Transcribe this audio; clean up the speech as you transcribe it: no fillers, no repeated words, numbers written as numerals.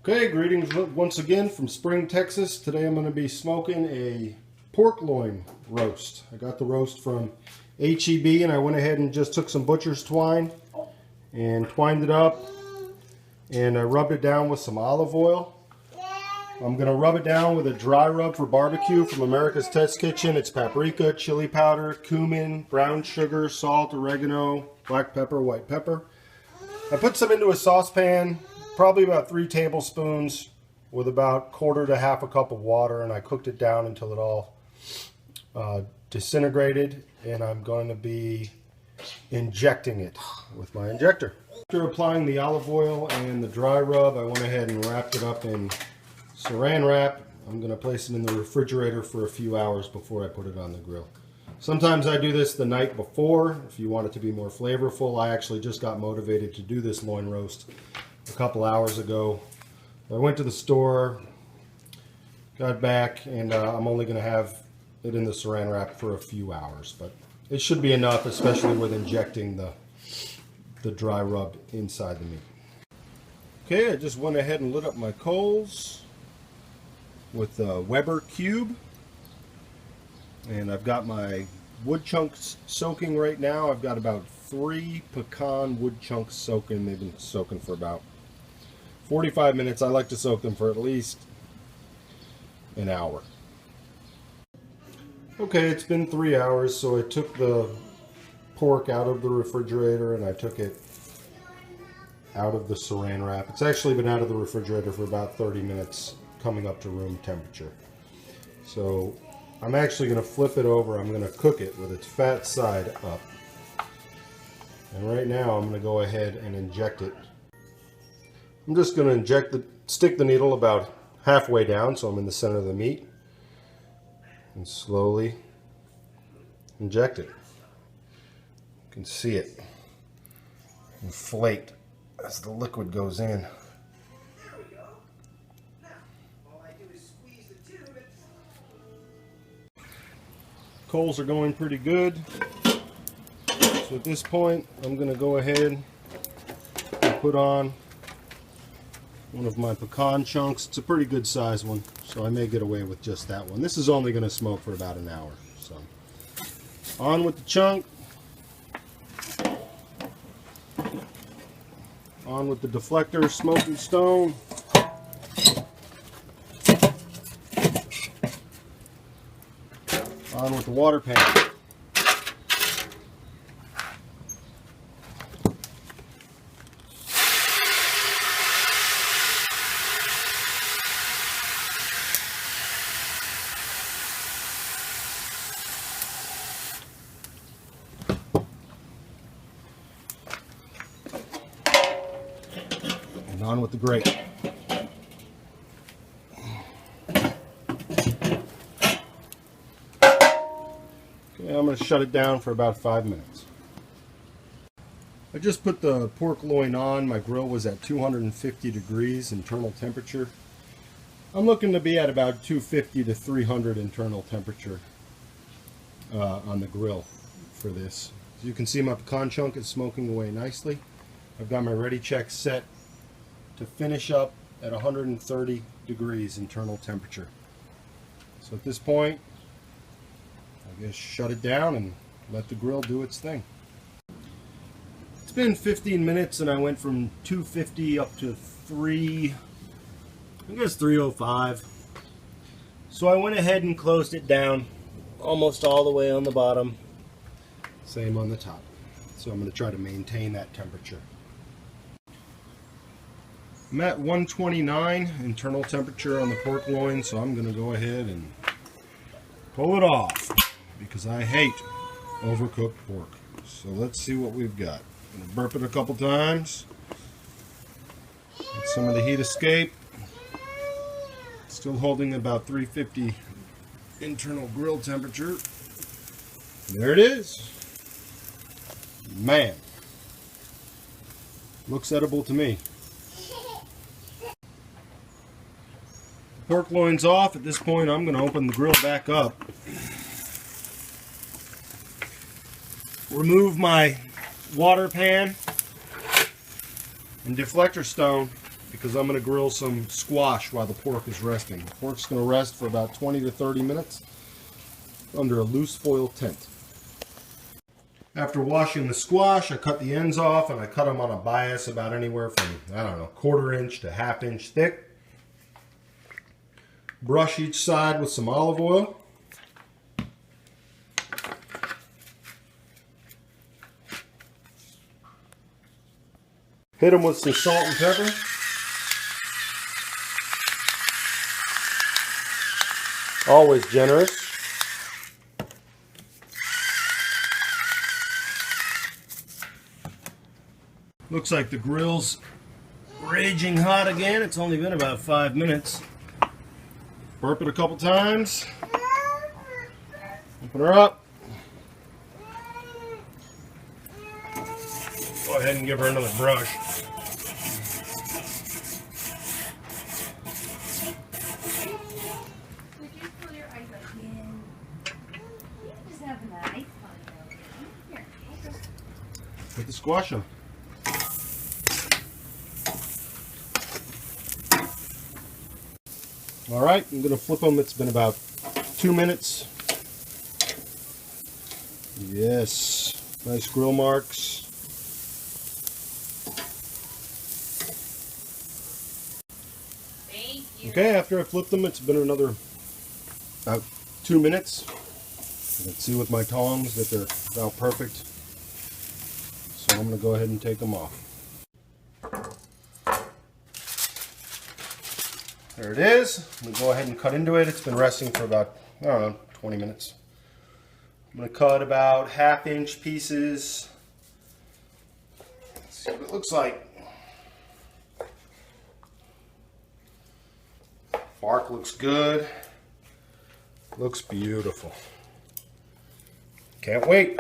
Okay, greetings once again from Spring, Texas. Today I'm going to be smoking a pork loin roast. I got the roast from HEB and I went ahead and just took some butcher's twine and twined it up, and I rubbed it down with some olive oil. I'm going to rub it down with a dry rub for barbecue from America's Test Kitchen. It's paprika, chili powder, cumin, brown sugar, salt, oregano, black pepper, white pepper. I put some into a saucepan, probably about 3 tablespoons, with about 1/4 to 1/2 cup of water, and I cooked it down until it all disintegrated, and I'm going to be injecting it with my injector. After applying the olive oil and the dry rub, I went ahead and wrapped it up in saran wrap. I'm going to place it in the refrigerator for a few hours before I put it on the grill. Sometimes I do this the night before if you want it to be more flavorful. I actually just got motivated to do this loin roast a couple hours ago. I went to the store, got back, and I'm only going to have it in the saran wrap for a few hours, but it should be enough, especially with injecting the dry rub inside the meat. Okay, I just went ahead and lit up my coals with a Weber cube, and I've got my wood chunks soaking right now. I've got about 3 pecan wood chunks soaking. They've been soaking for about 45 minutes. I like to soak them for at least an hour. Okay, it's been 3 hours, so I took the pork out of the refrigerator and I took it out of the saran wrap. It's actually been out of the refrigerator for about 30 minutes, coming up to room temperature. So I'm actually going to flip it over. I'm going to cook it with its fat side up. And right now I'm going to go ahead and inject it. I'm just going to stick the needle about halfway down so I'm in the center of the meat, and slowly inject it. You can see it inflate as the liquid goes in. Coals are going pretty good. So at this point, I'm going to go ahead and put on one of my pecan chunks. It's a pretty good size one, so I may get away with just that one. This is only going to smoke for about an hour. So on with the chunk. On with the deflector smoking stone. On with the water pan. And on with the grate. I'm going to shut it down for about 5 minutes. I just put the pork loin on. My grill was at 250 degrees internal temperature. I'm looking to be at about 250 to 300 internal temperature on the grill for this. As you can see, my pecan chunk is smoking away nicely. I've got my ready check set to finish up at 130 degrees internal temperature. So at this point, I guess shut it down and let the grill do its thing. It's been 15 minutes and I went from 250 up to 305. So I went ahead and closed it down almost all the way on the bottom. Same on the top. So I'm going to try to maintain that temperature. I'm at 129 internal temperature on the pork loin, so I'm going to go ahead and pull it off, because I hate overcooked pork. So let's see what we've got. I'm going to burp it a couple times. Let some of the heat escape. Still holding about 350 internal grill temperature. There it is. Man, looks edible to me. Pork loin's off. At this point, I'm going to open the grill back up. Remove my water pan and deflector stone, because I'm going to grill some squash while the pork is resting. The pork's going to rest for about 20 to 30 minutes under a loose foil tent. After washing the squash, I cut the ends off, and I cut them on a bias about anywhere from, I don't know, 1/4 inch to 1/2 inch thick. Brush each side with some olive oil. Hit them with some salt and pepper. Always generous. Looks like the grill's raging hot again. It's only been about 5 minutes. Burp it a couple times. Open her up. Go ahead and give her another brush. Would you pull your eyes up in? You just have a nice one. Here, Put the squash on. Alright, I'm going to flip them. It's been about 2 minutes. Yes, nice grill marks. thank you. Okay, after I flipped them, it's been another about 2 minutes. You can see with my tongs that they're about perfect. So I'm going to go ahead and take them off. There it is. I'm going to go ahead and cut into it. It's been resting for about, I don't know, 20 minutes. I'm going to cut about 1/2 inch pieces. Let's see what it looks like. Bark looks good. Looks beautiful. Can't wait.